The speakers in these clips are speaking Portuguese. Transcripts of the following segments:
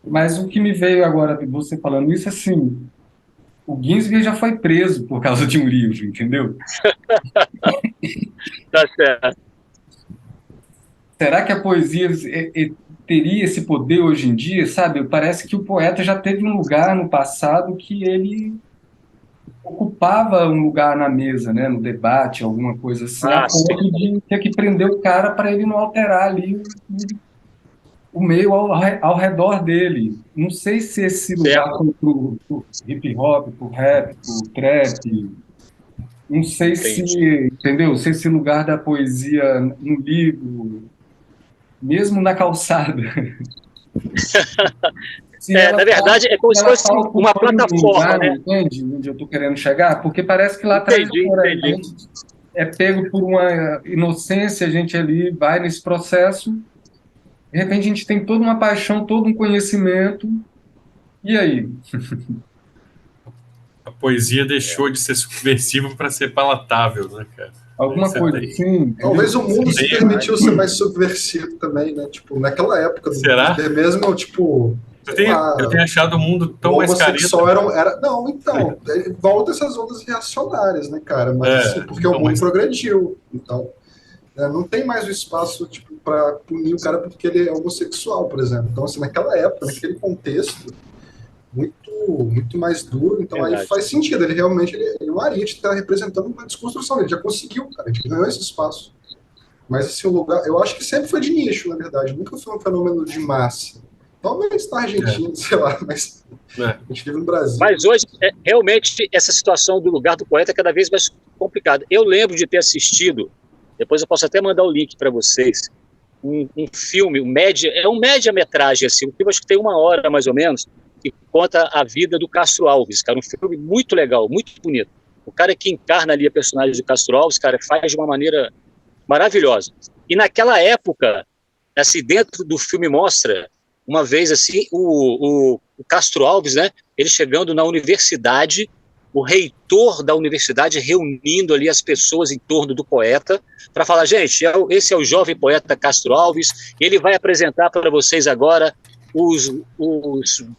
Mas o que me veio agora de você falando isso, assim, o Ginsberg já foi preso por causa de um livro, entendeu? Tá certo. Será que a poesia teria esse poder hoje em dia, sabe? Parece que o poeta já teve um lugar no passado que ele ocupava um lugar na mesa, né, no debate, alguma coisa assim, a Ah, sim. ponto de ter que prender o cara para ele não alterar ali o meio ao redor dele. Não sei se esse lugar Certo. foi pro hip hop, pro rap, pro trap. Não sei se, Entendi. entendeu? Se esse lugar da poesia no livro, mesmo na calçada, se É, ela na tá, verdade, é como se se ela fosse tá uma ocupando um plataforma, lugar, né? entende? Onde eu estou querendo chegar? Porque parece que lá atrás Entendi, a entendi. gente é pego por uma inocência, a gente ali vai nesse processo, de repente a gente tem toda uma paixão, todo um conhecimento, e aí? A poesia deixou de ser subversiva para ser palatável, né, cara? Aí Alguma você coisa tem. assim, entendeu? Talvez o Você mundo se tem. permitiu ser mais subversivo também, né? Tipo, naquela época do Será? Ginsberg mesmo, tipo, sei Eu lá, tenho achado o mundo o tão mais careta. homossexual era. Não, então, volta essas ondas reacionárias, né, cara? Mas assim, É, porque o então, mundo mas. progrediu. Então, né, não tem mais o espaço, tipo, para punir o cara porque ele é homossexual, por exemplo. Então, assim, naquela época, naquele contexto, muito, muito mais duro. Então, aí Verdade. faz sentido. Ele realmente, ele o Ariete está representando uma desconstrução. Ele já conseguiu, cara. A gente ganhou esse espaço. Mas assim, o lugar, eu acho que sempre foi de nicho, na verdade. Nunca foi um fenômeno de massa. Talvez na É, Argentina, sei lá, mas é. a gente vive no Brasil. Mas hoje, realmente, essa situação do lugar do poeta é cada vez mais complicada. Eu lembro de ter assistido, depois eu posso até mandar o link para vocês, um filme, é um média-metragem, assim, um filme acho que tem 1 hora mais ou menos, que conta a vida do Castro Alves, cara, um filme muito legal, muito bonito. O cara que encarna ali a personagem do Castro Alves, cara, faz de uma maneira maravilhosa. E naquela época, assim, dentro do filme mostra, uma vez assim, o Castro Alves, né, ele chegando na universidade, o reitor da universidade reunindo ali as pessoas em torno do poeta para falar, gente, esse é o jovem poeta Castro Alves, ele vai apresentar para vocês agora os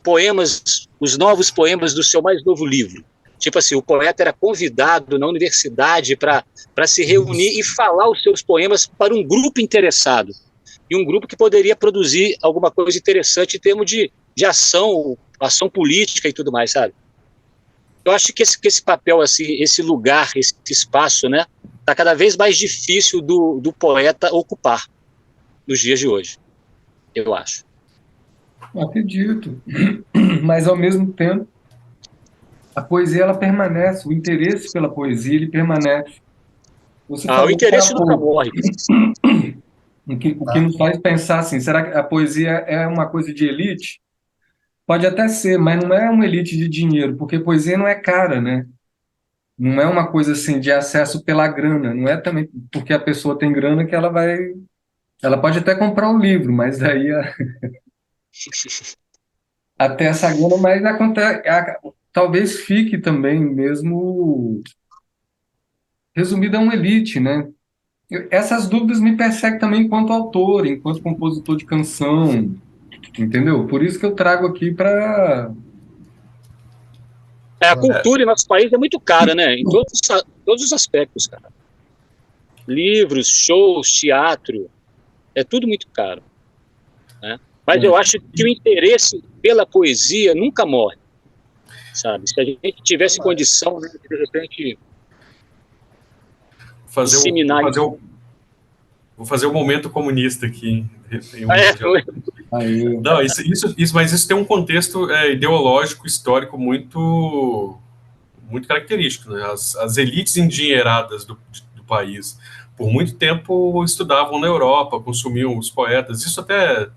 poemas, os novos poemas do seu mais novo livro. Tipo assim, o poeta era convidado na universidade para se reunir e falar os seus poemas para um grupo interessado. E um grupo que poderia produzir alguma coisa interessante em termos de ação política e tudo mais, sabe? Eu acho que esse papel, assim, esse lugar, esse espaço, né, está cada vez mais difícil do poeta ocupar nos dias de hoje, eu acho. Não acredito. Mas ao mesmo tempo, a poesia ela permanece, o interesse pela poesia ele permanece. Você O falou interesse há nunca pouco, morre. o que Tá? nos faz pensar assim, será que a poesia é uma coisa de elite? Pode até ser, mas não é uma elite de dinheiro, porque poesia não é cara, né? Não é uma coisa assim de acesso pela grana, não é também porque a pessoa tem grana que ela pode até comprar o livro, mas daí até essa grana, mas acontece, talvez fique também mesmo resumido a uma elite, né? Essas dúvidas me perseguem também enquanto autor, enquanto compositor de canção, entendeu? Por isso que eu trago aqui para. A cultura em nosso país é muito cara, né? Em todos os aspectos, cara. Livros, shows, teatro, é tudo muito caro, né? Mas eu acho que o interesse pela poesia nunca morre, sabe? Se a gente tivesse Jamais. condição, né, de repente, Fazer o, vou disseminar fazer isso. o, vou fazer o momento comunista aqui. É, Aí, Não, mas isso tem um contexto ideológico, histórico muito característico, né? As elites endinheiradas do país, por muito tempo estudavam na Europa, consumiam os poetas, isso até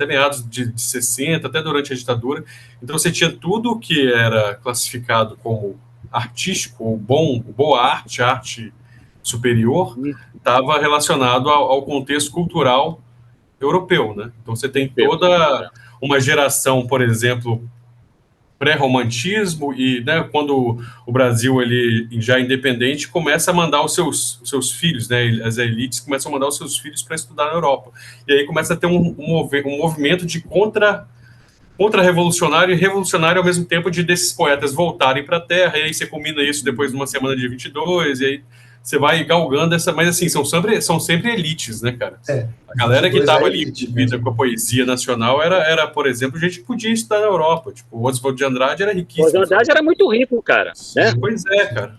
meados de 60, até durante a ditadura. Então você tinha tudo que era classificado como artístico, ou boa arte, arte superior, estava relacionado ao contexto cultural europeu, né? Então você tem toda uma geração, por exemplo, pré-romantismo e, né, quando o Brasil ele já independente começa a mandar os seus filhos, né, as elites começam a mandar os seus filhos para estudar na Europa, e aí começa a ter um movimento de contra-revolucionário e revolucionário ao mesmo tempo, de desses poetas voltarem para a Terra, e aí você combina isso depois de uma semana de 22, e aí você vai galgando essa... Mas, assim, são sempre elites, né, cara? A galera que estava ali envolvida com a poesia nacional era, por exemplo, gente que podia estudar na Europa. Tipo, o Oswald de Andrade era riquíssimo. O Oswald de Andrade era muito rico, cara. Né? Pois é, cara.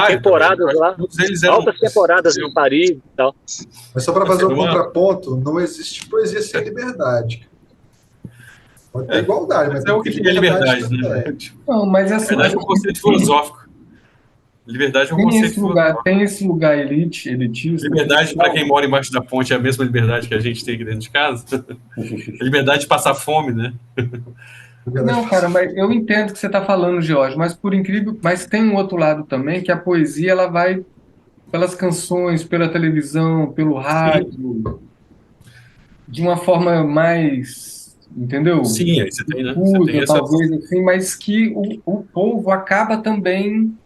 Temporadas lá, altas temporadas em Paris e tal. Mas só para fazer um contraponto, não existe poesia sem liberdade. Pode ter igualdade, mas é o que é liberdade, né? Não, mas assim, liberdade é um conceito filosófico. Liberdade é um conceito filosófico. Tem esse lugar elitista. Liberdade, para quem mora embaixo da ponte, é a mesma liberdade que a gente tem aqui dentro de casa. Liberdade de passar fome, né? Não, cara, mas eu entendo o que você está falando, George, mas por incrível, mas tem um outro lado também, que a poesia ela vai pelas canções, pela televisão, pelo rádio, de uma forma mais, entendeu? Sim, aí você tem, né? Você tem talvez assim, mas que o povo acaba também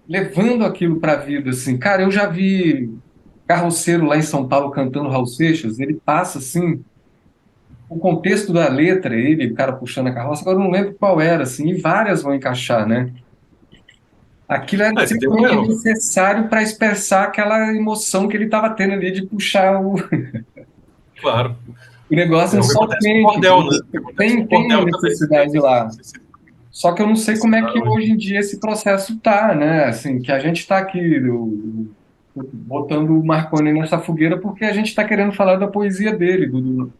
levando aquilo para a vida, assim. Cara, eu já vi carroceiro lá em São Paulo cantando Raul Seixas, ele passa assim. O contexto da letra, o cara puxando a carroça, agora eu não lembro qual era, assim, e várias vão encaixar, né? Aquilo era simplesmente necessário para expressar aquela emoção que ele estava tendo ali de puxar o... Claro. O negócio só tem. Cordel, né? Tem uma necessidade lá. Só que eu não sei como é que hoje em dia esse processo tá, né? Assim, que a gente está aqui botando o Marconi nessa fogueira porque a gente está querendo falar da poesia dele, do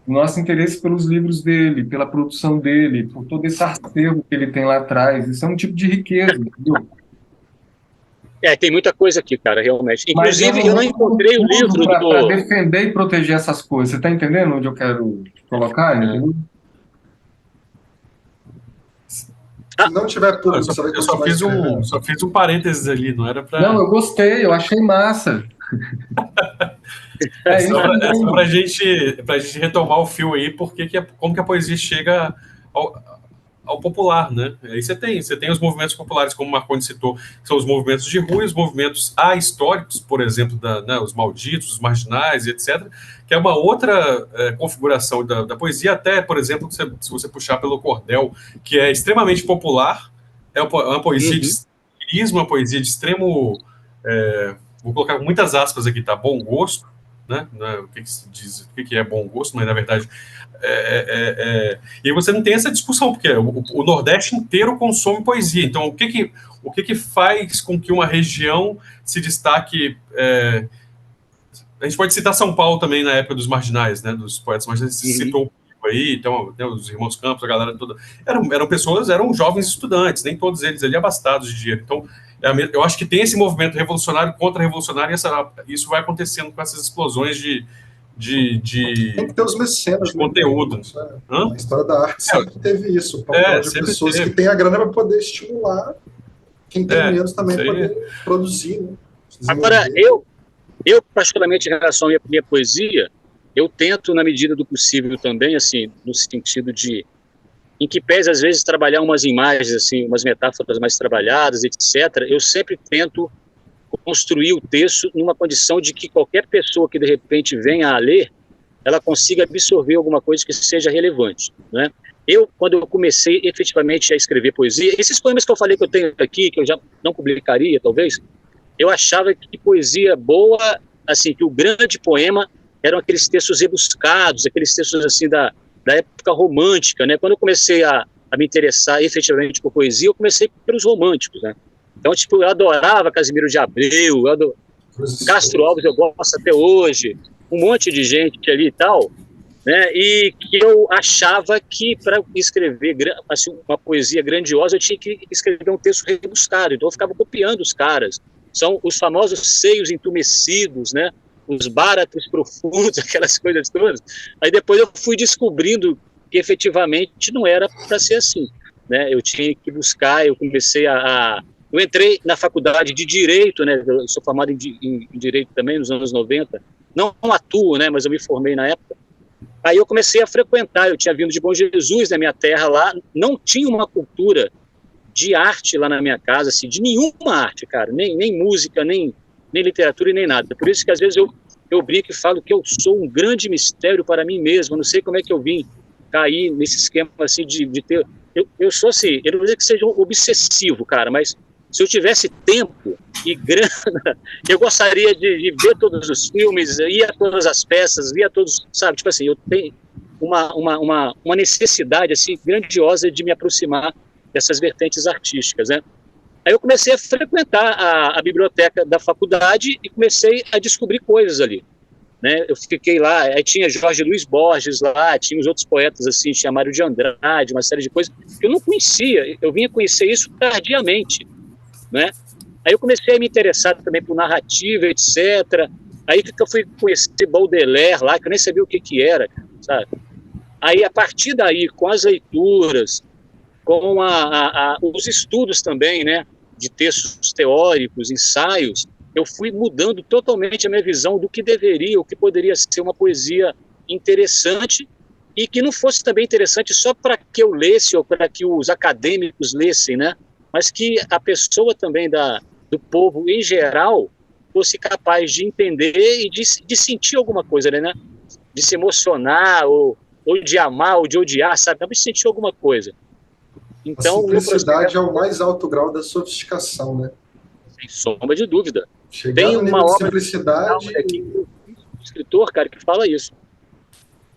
nosso interesse pelos livros dele, pela produção dele, por todo esse acervo que ele tem lá atrás. Isso é um tipo de riqueza, entendeu? Tem muita coisa aqui, cara, realmente. Inclusive, eu não encontrei o livro para defender e proteger essas coisas. Você está entendendo onde eu quero colocar? Entendeu? Se não tiver público, eu só fiz um parênteses ali, não era para... Não, eu gostei, eu achei massa. Só pra gente retomar o fio aí, como que a poesia chega ao popular, né? Aí você tem os movimentos populares, como o Marconi citou, que são os movimentos de rua, os movimentos históricos, por exemplo, os malditos, os marginais, etc., que é uma outra configuração da poesia, até, por exemplo, se você puxar pelo cordel, que é extremamente popular, é uma poesia de estilismo, uma poesia de extremo... vou colocar muitas aspas aqui, tá? Bom gosto, né? O que se diz, o que é bom gosto, mas na verdade e aí você não tem essa discussão, porque o Nordeste inteiro consome poesia, então o que faz com que uma região se destaque? A gente pode citar São Paulo também na época dos marginais, né? Dos poetas marginais, você citou aí, então, né, os irmãos Campos, a galera toda, eram jovens estudantes, nem todos eles ali abastados de dinheiro, então eu acho que tem esse movimento revolucionário contra-revolucionário, e isso vai acontecendo com essas explosões de tem que ter os mecenas de conteúdo. A história da arte sempre teve isso, o papel de pessoas que têm a grana para poder estimular quem tem menos também poder produzir. Né? Agora, eu particularmente em relação à minha poesia, eu tento, na medida do possível também, assim, no sentido de, em que pese às vezes trabalhar umas imagens, assim, umas metáforas mais trabalhadas, etc., eu sempre tento construir o texto numa condição de que qualquer pessoa que de repente venha a ler, ela consiga absorver alguma coisa que seja relevante, né? Quando eu comecei efetivamente a escrever poesia, esses poemas que eu falei que eu tenho aqui, que eu já não publicaria, talvez, eu achava que poesia boa, assim, que o grande poema eram aqueles textos rebuscados, aqueles textos assim da época romântica, né? Quando eu comecei a me interessar efetivamente por poesia, eu comecei pelos românticos, né? Então, tipo, eu adorava Casimiro de Abreu, Castro Alves eu gosto até hoje, um monte de gente ali e tal, né? E que eu achava que para escrever assim, uma poesia grandiosa eu tinha que escrever um texto rebuscado, então eu ficava copiando os caras. São os famosos seios entumecidos, né? Os báratos profundos, aquelas coisas todas. Aí depois eu fui descobrindo que efetivamente não era para ser assim, né? Eu tinha que buscar, eu comecei eu entrei na faculdade de Direito, né? Eu sou formado em Direito também nos anos 90. Não atuo, né? Mas eu me formei na época. Aí eu comecei a frequentar, eu tinha vindo de Bom Jesus, na minha terra lá, não tinha uma cultura de arte lá na minha casa, assim, de nenhuma arte, cara, nem música, nem literatura e nem nada. Por isso que às vezes eu eu brinco e falo que eu sou um grande mistério para mim mesmo. Eu não sei como é que eu vim cair nesse esquema assim de ter... Eu sou assim, eu não vou dizer que seja um obsessivo, cara, mas se eu tivesse tempo e grana, eu gostaria de ver todos os filmes, ir a todas as peças, ir a todos, sabe? Tipo assim, eu tenho uma necessidade assim grandiosa de me aproximar dessas vertentes artísticas, né? Aí eu comecei a frequentar a biblioteca da faculdade e comecei a descobrir coisas ali, né? Eu fiquei lá, aí tinha Jorge Luiz Borges lá, tinha os outros poetas assim, tinha Mário de Andrade, uma série de coisas que eu não conhecia, eu vinha conhecer isso tardiamente, né? Aí eu comecei a me interessar também por narrativa, etc. Aí que eu fui conhecer Baudelaire lá, que eu nem sabia o que era, sabe? Aí, a partir daí, com as leituras, com os estudos também, né, de textos teóricos, ensaios, eu fui mudando totalmente a minha visão do que deveria, o que poderia ser uma poesia interessante e que não fosse também interessante só para que eu lesse ou para que os acadêmicos lessem, né, mas que a pessoa também do povo em geral fosse capaz de entender e de sentir alguma coisa, né, de se emocionar ou de amar ou de odiar, sabe, de sentir alguma coisa. Então, a simplicidade é o mais alto grau da sofisticação, né? Sem sombra de dúvida. Chegar Tem no nível uma de obra simplicidade... aqui, um escritor, cara, que fala isso.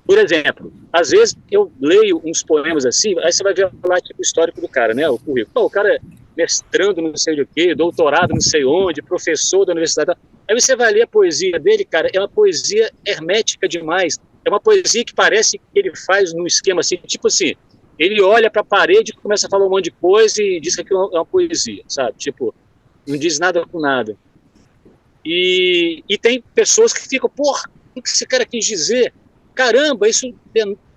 Por exemplo, às vezes eu leio uns poemas assim, aí você vai ver lá tipo, o histórico do cara, né? O currículo. Pô, o cara é mestrando não sei o quê, doutorado não sei onde, professor da universidade. Aí você vai ler a poesia dele, cara, é uma poesia hermética demais. É uma poesia que parece que ele faz num esquema assim, tipo assim, ele olha para a parede e começa a falar um monte de coisa e diz que aquilo é uma poesia, sabe? Tipo, não diz nada com nada. E tem pessoas que ficam, porra, o que esse cara quis dizer? Caramba, isso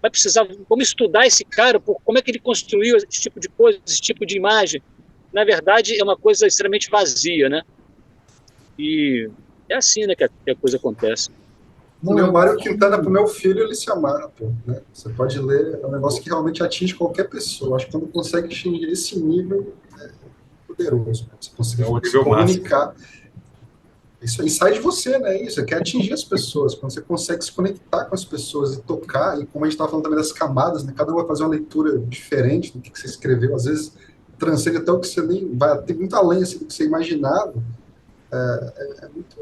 vai precisar, vamos estudar esse cara, como é que ele construiu esse tipo de coisa, esse tipo de imagem. Na verdade, é uma coisa extremamente vazia, né? E é assim, né, que a coisa acontece. O meu Mário Quintana pro meu filho, ele se amarra, pô, né? Você pode ler, é um negócio que realmente atinge qualquer pessoa. Acho que quando consegue atingir esse nível, é poderoso, né? Você consegue se comunicar. Isso aí sai de você, né? Isso, quer atingir as pessoas. Quando você consegue se conectar com as pessoas e tocar, e como a gente estava falando também das camadas, né? Cada um vai fazer uma leitura diferente do que você escreveu. Às vezes transcende até o que você nem vai, tem muito além assim, do que você imaginava. É muito,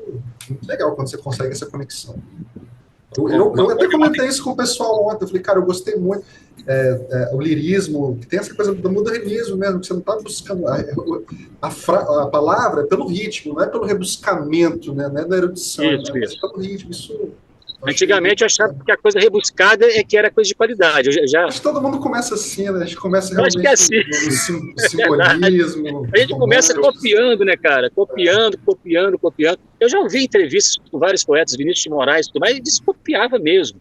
muito legal quando você consegue essa conexão. Eu até comentei isso com o pessoal ontem. Eu falei, cara, eu gostei muito. O lirismo, que tem essa coisa do modernismo mesmo, que você não está buscando. A palavra é pelo ritmo, não é pelo rebuscamento, né? Não é da erudição, isso. Pelo ritmo. Isso, antigamente eu achava que a coisa rebuscada é que era coisa de qualidade. Acho que todo mundo começa assim, né? A gente começa realmente é assim. no simbolismo. A gente começa copiando, né, cara? Copiando. Eu já ouvi entrevistas com vários poetas, Vinícius de Moraes e tudo mais, e eles copiava mesmo.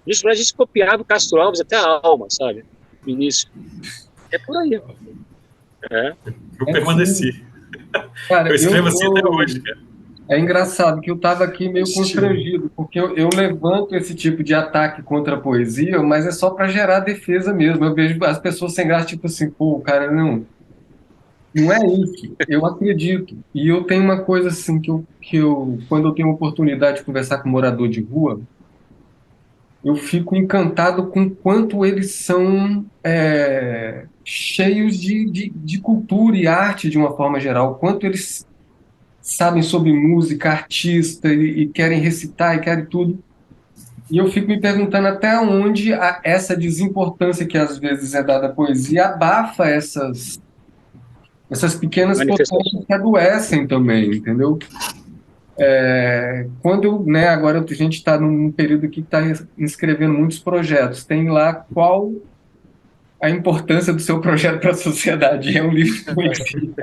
Vinícius de Moraes copiava o Castro Alves até a alma, sabe? Vinícius. É por aí. Eu permaneci. Cara, eu escrevo assim até hoje, cara. É engraçado que eu estava aqui meio constrangido, porque eu levanto esse tipo de ataque contra a poesia, mas é só para gerar defesa mesmo. Eu vejo as pessoas sem graça, tipo assim, pô, cara, não é isso. Eu acredito. E eu tenho uma coisa assim que eu quando eu tenho oportunidade de conversar com morador de rua, eu fico encantado com quanto eles são cheios de cultura e arte de uma forma geral, quanto eles sabem sobre música, artista e querem recitar e querem tudo. E eu fico me perguntando até onde essa desimportância que às vezes é dada à poesia abafa essas pequenas potências que adoecem também, entendeu? Agora a gente está num período que está inscrevendo muitos projetos. Tem lá qual a importância do seu projeto para a sociedade. É um livro de poesia.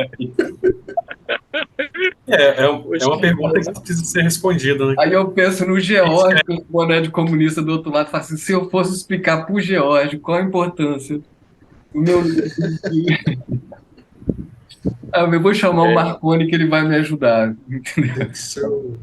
É uma pergunta que precisa ser respondida, né? Aí eu penso no Geórgio, com o boné de comunista do outro lado, e falo assim, se eu fosse explicar para o Geórgio qual a importância do meu livro, eu vou chamar o Marconi que ele vai me ajudar. Entendeu?